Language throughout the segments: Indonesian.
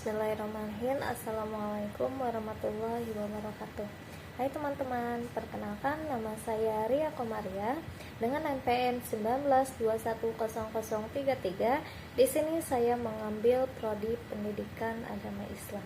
Bismillahirrahmanirrahim. Assalamualaikum warahmatullahi wabarakatuh. Hai teman-teman, perkenalkan nama saya Ria Komaria dengan NPM 19210033. Di sini saya mengambil prodi Pendidikan Agama Islam.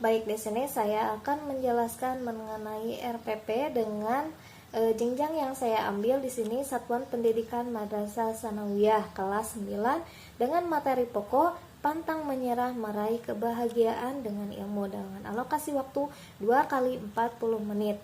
Baik, di sini saya akan menjelaskan mengenai RPP dengan jenjang yang saya ambil di sini Satuan Pendidikan Madrasah Sanawiyah kelas 9 dengan materi pokok pantang menyerah meraih kebahagiaan dengan ilmu dengan alokasi waktu 2 kali 40 menit.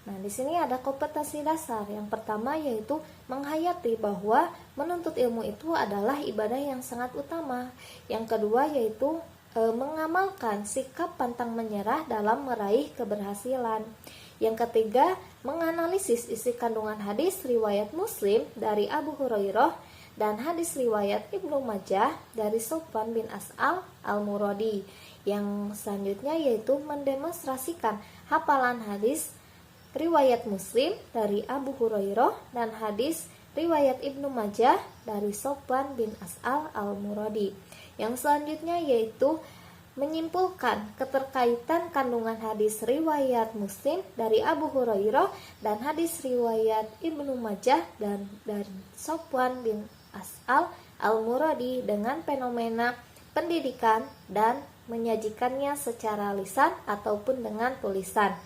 Nah, di sini ada kompetensi dasar. Yang pertama yaitu menghayati bahwa menuntut ilmu itu adalah ibadah yang sangat utama. Yang kedua yaitu mengamalkan sikap pantang menyerah dalam meraih keberhasilan. Yang ketiga, menganalisis isi kandungan hadis riwayat Muslim dari Abu Hurairah dan hadis riwayat Ibnu Majah dari Sofwan bin As'al al-Muradi. Yang selanjutnya yaitu mendemonstrasikan hafalan hadis riwayat Muslim dari Abu Hurairah dan hadis riwayat Ibnu Majah dari Sofwan bin As'al al-Muradi. Yang selanjutnya yaitu menyimpulkan keterkaitan kandungan hadis riwayat Muslim dari Abu Hurairah dan hadis riwayat Ibnu Majah dan dari Sofwan bin As'al al-Muradi dengan fenomena pendidikan dan menyajikannya secara lisan ataupun dengan tulisan.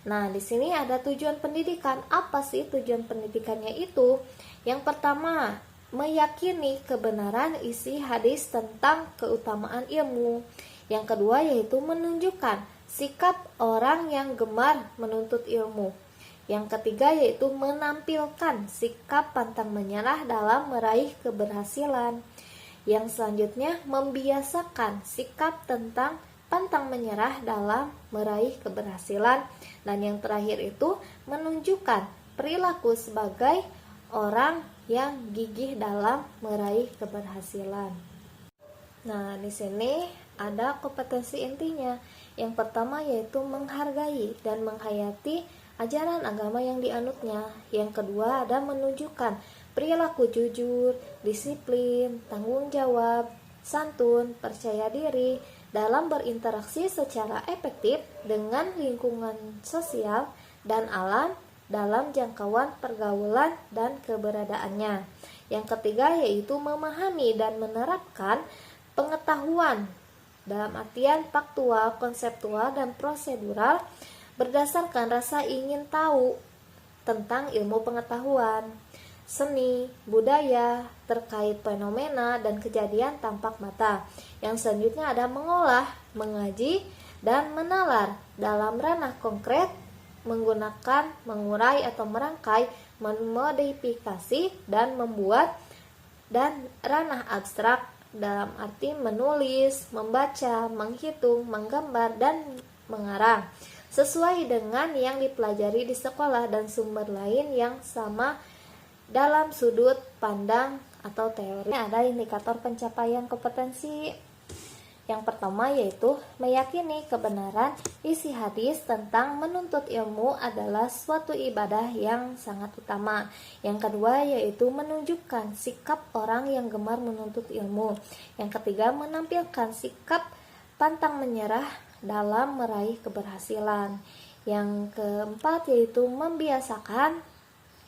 Nah, di sini ada tujuan pendidikan. Apa sih tujuan pendidikannya itu? Yang pertama, meyakini kebenaran isi hadis tentang keutamaan ilmu. Yang kedua yaitu menunjukkan sikap orang yang gemar menuntut ilmu. Yang ketiga yaitu menampilkan sikap pantang menyerah dalam meraih keberhasilan. Yang selanjutnya membiasakan sikap tentang pantang menyerah dalam meraih keberhasilan. Dan yang terakhir itu menunjukkan perilaku sebagai orang yang gigih dalam meraih keberhasilan. Nah, di sini ada kompetensi intinya. Yang pertama yaitu menghargai dan menghayati ajaran agama yang dianutnya. Yang kedua ada menunjukkan perilaku jujur, disiplin, tanggung jawab, santun, percaya diri dalam berinteraksi secara efektif dengan lingkungan sosial dan alam dalam jangkauan pergaulan dan keberadaannya. Yang ketiga yaitu memahami dan menerapkan pengetahuan dalam artian faktual, konseptual, dan prosedural berdasarkan rasa ingin tahu tentang ilmu pengetahuan, seni, budaya, terkait fenomena dan kejadian tampak mata. Yang selanjutnya ada mengolah, mengaji, dan menalar dalam ranah konkret, menggunakan, mengurai atau merangkai, memodifikasi, dan membuat, dan ranah abstrak dalam arti menulis, membaca, menghitung, menggambar, dan mengarang sesuai dengan yang dipelajari di sekolah dan sumber lain yang sama dalam sudut pandang atau teori. Ada indikator pencapaian kompetensi. Yang pertama yaitu meyakini kebenaran isi hadis tentang menuntut ilmu adalah suatu ibadah yang sangat utama. Yang kedua yaitu menunjukkan sikap orang yang gemar menuntut ilmu. Yang ketiga menampilkan sikap pantang menyerah dalam meraih keberhasilan. Yang keempat yaitu membiasakan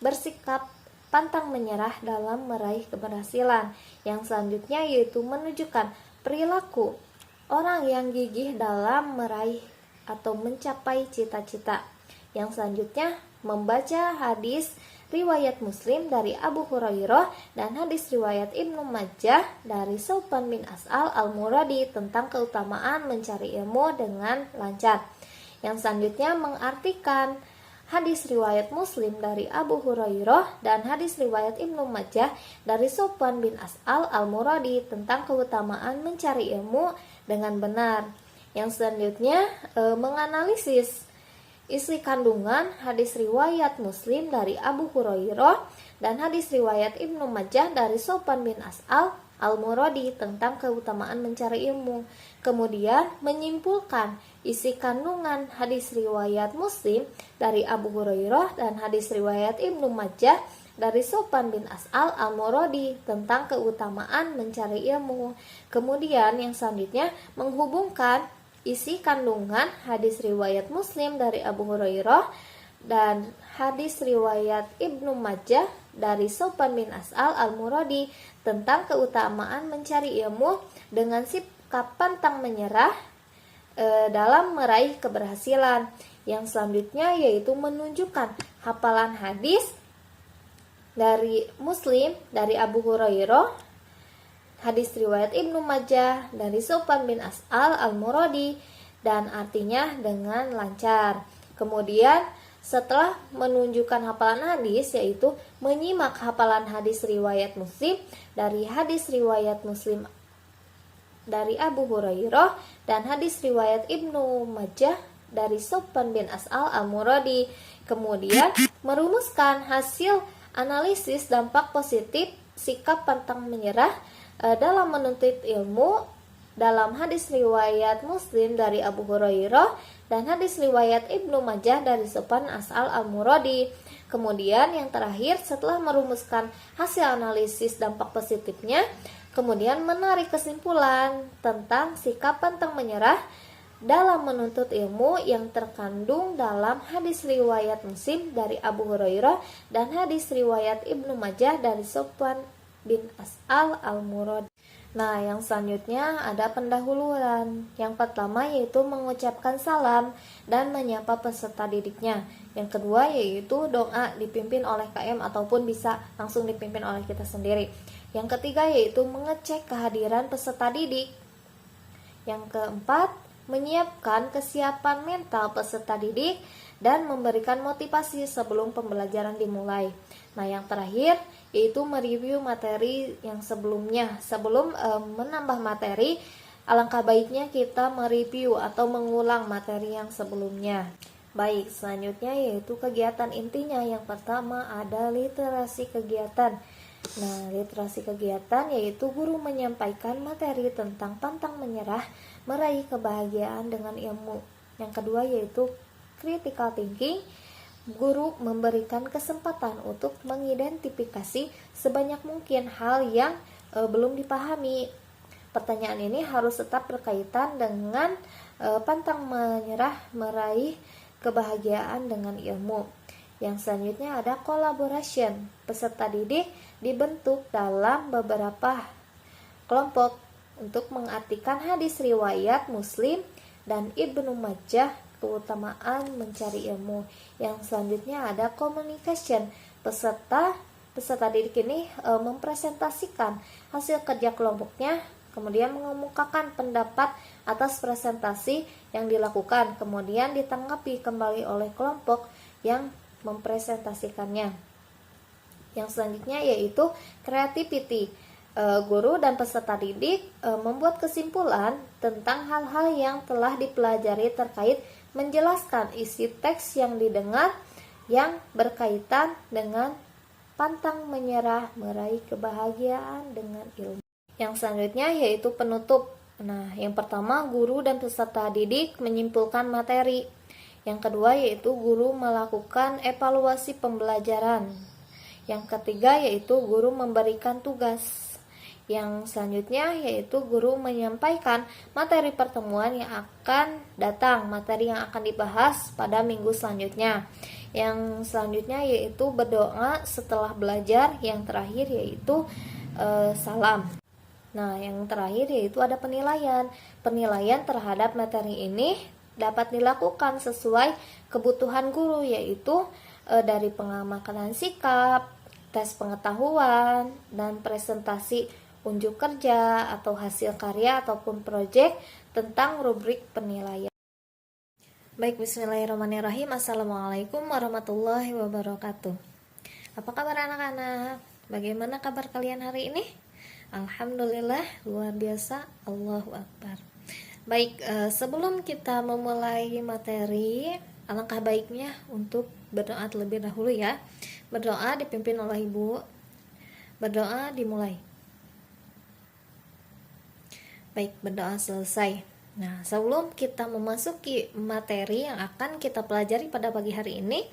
bersikap pantang menyerah dalam meraih keberhasilan. Yang selanjutnya yaitu menunjukkan perilaku orang yang gigih dalam meraih atau mencapai cita-cita. Yang selanjutnya membaca hadis riwayat Muslim dari Abu Hurairah dan hadis riwayat Ibnu Majah dari Sofwan bin As'al al-Muradi tentang keutamaan mencari ilmu dengan lancar. Yang selanjutnya mengartikan hadis riwayat Muslim dari Abu Hurairah dan hadis riwayat Ibnu Majah dari Sofwan bin As'al al-Muradi tentang keutamaan mencari ilmu dengan benar. Yang selanjutnya menganalisis isi kandungan hadis riwayat Muslim dari Abu Hurairah dan hadis riwayat Ibnu Majah dari Sofwan bin As'al al-Muradi tentang keutamaan mencari ilmu. Kemudian menyimpulkan isi kandungan hadis riwayat Muslim dari Abu Hurairah dan hadis riwayat Ibnu Majah dari Sofwan bin As'al Al-Muradi tentang keutamaan mencari ilmu. Kemudian yang selanjutnya menghubungkan isi kandungan hadis riwayat Muslim dari Abu Hurairah dan hadis riwayat Ibnu Majah dari Sofwan bin As'al Al-Muradi tentang keutamaan mencari ilmu dengan sikap pantang menyerah dalam meraih keberhasilan. Yang selanjutnya yaitu menunjukkan hafalan hadis dari Muslim dari Abu Hurairah, hadis riwayat Ibnu Majah dari Sofwan bin As'al Al-Muradi, dan artinya dengan lancar. Kemudian setelah menunjukkan hafalan hadis, yaitu menyimak hafalan hadis riwayat Muslim dari hadis riwayat Muslim dari Abu Hurairah dan hadis riwayat Ibnu Majah dari Sofwan bin As'al Al-Muradi. Kemudian merumuskan hasil analisis dampak positif sikap pantang menyerah dalam menuntut ilmu dalam hadis riwayat Muslim dari Abu Hurairah dan hadis riwayat Ibnu Majah dari Sofwan As'al Al-Muradi. Kemudian yang terakhir, setelah merumuskan hasil analisis dampak positifnya, kemudian menarik kesimpulan tentang sikap pantang menyerah dalam menuntut ilmu yang terkandung dalam hadis riwayat Muslim dari Abu Hurairah dan hadis riwayat Ibnu Majah dari Sofwan bin As'al Al-Muradi. Nah, yang selanjutnya ada pendahuluan. Yang pertama yaitu mengucapkan salam dan menyapa peserta didiknya. Yang kedua yaitu doa dipimpin oleh KM ataupun bisa langsung dipimpin oleh kita sendiri. Yang ketiga yaitu mengecek kehadiran peserta didik. Yang keempat, menyiapkan kesiapan mental peserta didik dan memberikan motivasi sebelum pembelajaran dimulai. Nah, yang terakhir yaitu mereview materi yang sebelumnya. Sebelum menambah materi, alangkah baiknya kita mereview atau mengulang materi yang sebelumnya. Baik, selanjutnya yaitu kegiatan intinya. Yang pertama ada literasi kegiatan. Nah, literasi kegiatan yaitu guru menyampaikan materi tentang pantang menyerah, meraih kebahagiaan dengan ilmu. Yang kedua yaitu critical thinking. Guru memberikan kesempatan untuk mengidentifikasi sebanyak mungkin hal yang belum dipahami. Pertanyaan ini harus tetap berkaitan dengan pantang menyerah, meraih kebahagiaan dengan ilmu. Yang selanjutnya ada collaboration. Peserta didik dibentuk dalam beberapa kelompok untuk mengartikan hadis riwayat Muslim dan Ibnu Majah keutamaan mencari ilmu. Yang selanjutnya ada communication. Peserta didik ini mempresentasikan hasil kerja kelompoknya, kemudian mengemukakan pendapat atas presentasi yang dilakukan, kemudian ditanggapi kembali oleh kelompok yang mempresentasikannya. Yang selanjutnya yaitu creativity. Guru dan peserta didik membuat kesimpulan tentang hal-hal yang telah dipelajari terkait menjelaskan isi teks yang didengar yang berkaitan dengan pantang menyerah, meraih kebahagiaan dengan ilmu. Yang selanjutnya yaitu penutup. Nah, yang pertama guru dan peserta didik menyimpulkan materi. Yang kedua yaitu guru melakukan evaluasi pembelajaran. Yang ketiga yaitu guru memberikan tugas. Yang selanjutnya yaitu guru menyampaikan materi pertemuan yang akan datang, materi yang akan dibahas pada minggu selanjutnya. Yang selanjutnya yaitu berdoa setelah belajar. Yang terakhir yaitu salam. Nah, yang terakhir yaitu ada penilaian. Penilaian terhadap materi ini dapat dilakukan sesuai kebutuhan guru, yaitu dari pengamatan sikap, tes pengetahuan, dan presentasi unjuk kerja atau hasil karya ataupun proyek tentang rubrik penilaian. Baik, bismillahirrahmanirrahim. Assalamualaikum warahmatullahi wabarakatuh. Apa kabar anak-anak? Bagaimana kabar kalian hari ini? Alhamdulillah, luar biasa. Allahu Akbar. Baik, sebelum kita memulai materi, alangkah baiknya untuk berdoa terlebih dahulu ya. Berdoa dipimpin oleh Ibu. Berdoa dimulai. Baik, berdoa selesai. Nah, sebelum kita memasuki materi yang akan kita pelajari pada pagi hari ini,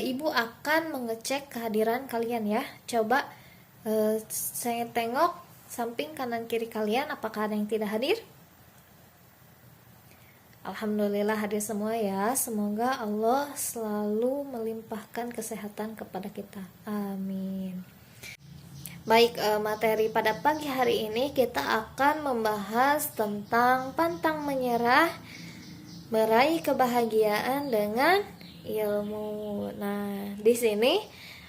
Ibu akan mengecek kehadiran kalian ya. Coba saya tengok samping kanan kiri kalian, apakah ada yang tidak hadir? Alhamdulillah hadir semua ya. Semoga Allah selalu melimpahkan kesehatan kepada kita. Amin. Baik, materi pada pagi hari ini kita akan membahas tentang pantang menyerah, meraih kebahagiaan dengan ilmu. Nah, di sini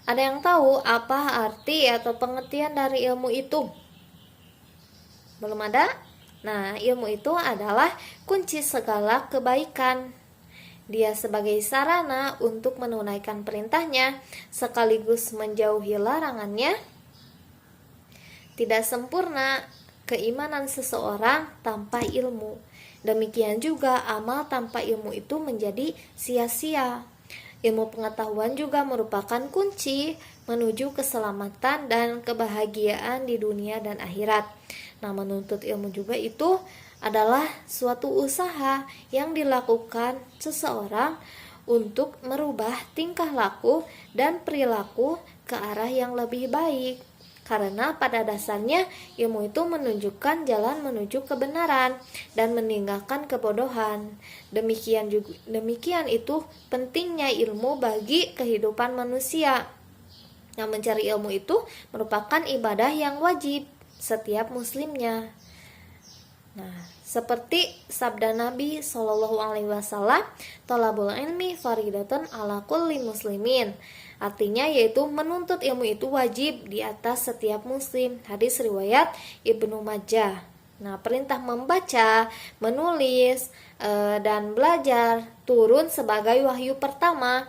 ada yang tahu apa arti atau pengertian dari ilmu itu? Belum ada? Nah, ilmu itu adalah kunci segala kebaikan. Dia sebagai sarana untuk menunaikan perintahnya sekaligus menjauhi larangannya. Tidak sempurna keimanan seseorang tanpa ilmu. Demikian juga amal tanpa ilmu itu menjadi sia-sia. Ilmu pengetahuan juga merupakan kunci menuju keselamatan dan kebahagiaan di dunia dan akhirat. Nah, menuntut ilmu juga itu adalah suatu usaha yang dilakukan seseorang untuk merubah tingkah laku dan perilaku ke arah yang lebih baik. Karena pada dasarnya ilmu itu menunjukkan jalan menuju kebenaran dan meninggalkan kebodohan. Demikian itu pentingnya ilmu bagi kehidupan manusia. Nah, mencari ilmu itu merupakan ibadah yang wajib setiap muslimnya. Nah, seperti sabda Nabi SAW, "Thalabul ilmi faridatun ala kulli muslimin." Artinya yaitu menuntut ilmu itu wajib di atas setiap muslim. Hadis riwayat Ibnu Majah. Nah, perintah membaca, menulis, dan belajar turun sebagai wahyu pertama.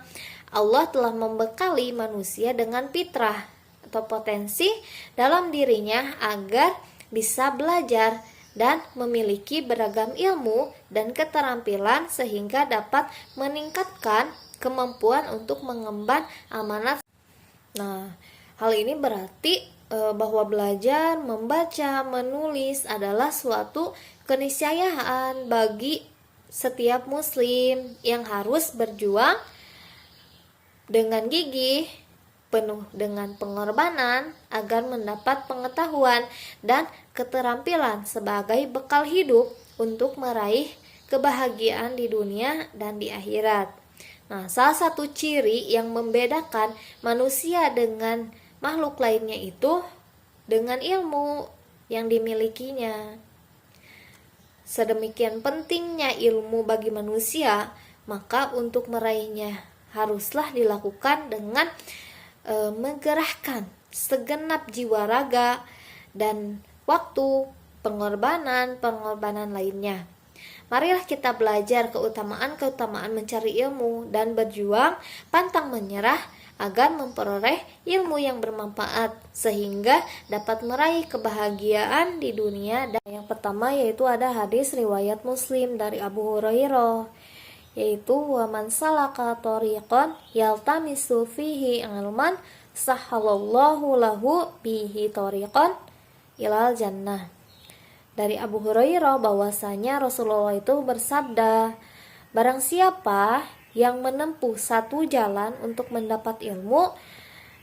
Allah telah membekali manusia dengan fitrah atau potensi dalam dirinya agar bisa belajar dan memiliki beragam ilmu dan keterampilan sehingga dapat meningkatkan kemampuan untuk mengemban amanat. Nah, hal ini berarti bahwa belajar, membaca, menulis adalah suatu keniscayaan bagi setiap muslim yang harus berjuang dengan gigih, penuh dengan pengorbanan agar mendapat pengetahuan dan keterampilan sebagai bekal hidup untuk meraih kebahagiaan di dunia dan di akhirat. Nah, salah satu ciri yang membedakan manusia dengan makhluk lainnya itu dengan ilmu yang dimilikinya. Sedemikian pentingnya ilmu bagi manusia, maka untuk meraihnya haruslah dilakukan dengan menggerahkan segenap jiwa raga dan waktu, pengorbanan lainnya. Marilah kita belajar keutamaan mencari ilmu dan berjuang pantang menyerah agar memperoleh ilmu yang bermanfaat sehingga dapat meraih kebahagiaan di dunia. Dan yang pertama yaitu ada hadis riwayat Muslim dari Abu Hurairah, yaitu wa man salaka thariqan yaltamisu fihi ilman sahhalallahu lahu bihi thariqan ilal jannah. Dari Abu Hurairah bahwasanya Rasulullah itu bersabda, barang siapa yang menempuh satu jalan untuk mendapat ilmu,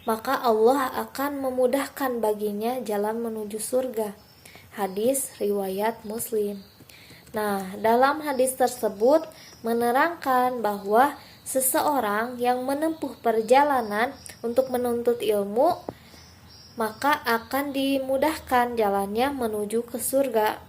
maka Allah akan memudahkan baginya jalan menuju surga. Hadis riwayat Muslim. Nah, dalam hadis tersebut menerangkan bahwa seseorang yang menempuh perjalanan untuk menuntut ilmu maka akan dimudahkan jalannya menuju ke surga.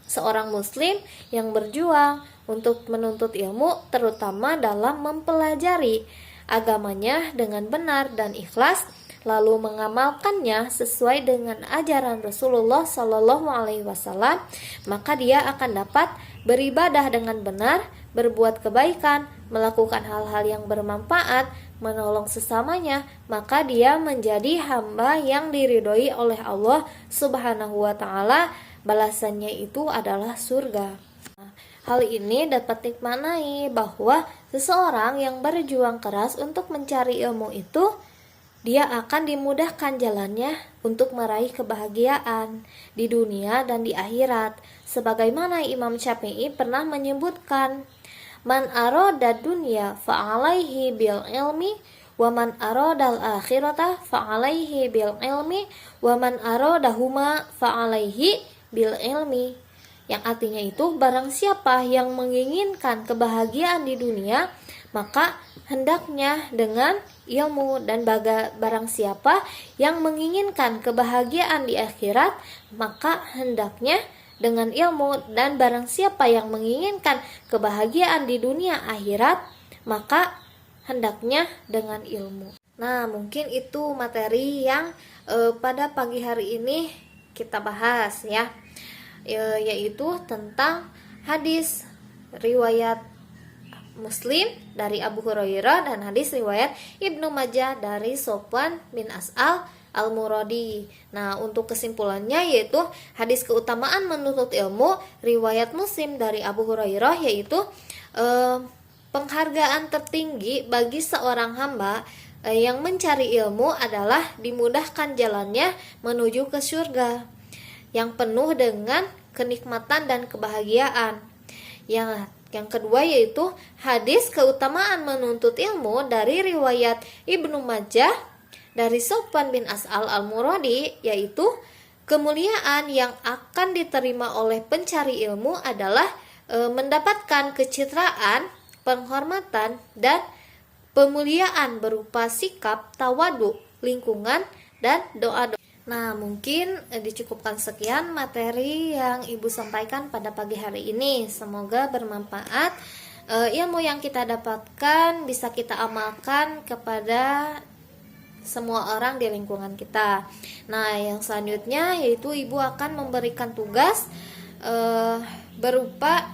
Seorang muslim yang berjuang untuk menuntut ilmu terutama dalam mempelajari agamanya dengan benar dan ikhlas lalu mengamalkannya sesuai dengan ajaran Rasulullah SAW, maka dia akan dapat beribadah dengan benar, berbuat kebaikan, melakukan hal-hal yang bermanfaat, menolong sesamanya, maka dia menjadi hamba yang diridhoi oleh Allah Subhanahu wa taala. Balasannya itu adalah surga. Hal ini dapat dimaknai bahwa seseorang yang berjuang keras untuk mencari ilmu itu dia akan dimudahkan jalannya untuk meraih kebahagiaan di dunia dan di akhirat. Sebagaimana Imam Syafi'i pernah menyebutkan, Man arada dunya fa'alaihi bil ilmi wa man aradal akhirata fa'alaihi bil ilmi wa man aradahuma fa'alaihi bil ilmi. Yang artinya itu, barang siapa yang menginginkan kebahagiaan di dunia, maka hendaknya dengan ilmu, dan barang siapa yang menginginkan kebahagiaan di akhirat, maka hendaknya dengan ilmu, dan barang siapa yang menginginkan kebahagiaan di dunia akhirat, maka hendaknya dengan ilmu. Nah, mungkin itu materi yang pada pagi hari ini kita bahas ya, yaitu tentang hadis riwayat Muslim dari Abu Hurairah dan hadis riwayat Ibnu Majah dari Sofwan bin As'al Al-Muradi. Nah, untuk kesimpulannya yaitu hadis keutamaan menuntut ilmu riwayat Muslim dari Abu Hurairah, yaitu penghargaan tertinggi bagi seorang hamba yang mencari ilmu adalah dimudahkan jalannya menuju ke surga yang penuh dengan kenikmatan dan kebahagiaan. Yang kedua yaitu hadis keutamaan menuntut ilmu dari riwayat Ibnu Majah dari Sofwan bin As'al Al-Muradi, yaitu kemuliaan yang akan diterima oleh pencari ilmu adalah mendapatkan kecitraan, penghormatan, dan pemuliaan berupa sikap tawadu, lingkungan, dan doa-doa. Nah, mungkin dicukupkan sekian materi yang Ibu sampaikan pada pagi hari ini. Semoga bermanfaat. Ilmu yang kita dapatkan bisa kita amalkan kepada semua orang di lingkungan kita. Nah, yang selanjutnya yaitu Ibu akan memberikan tugas berupa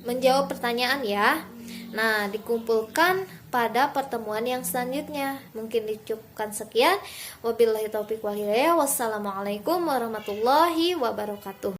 menjawab pertanyaan ya. Nah, dikumpulkan pada pertemuan yang selanjutnya. Mungkin dicukupkan sekian. Wabillahi taufiq wal hidayah. Wassalamualaikum warahmatullahi wabarakatuh.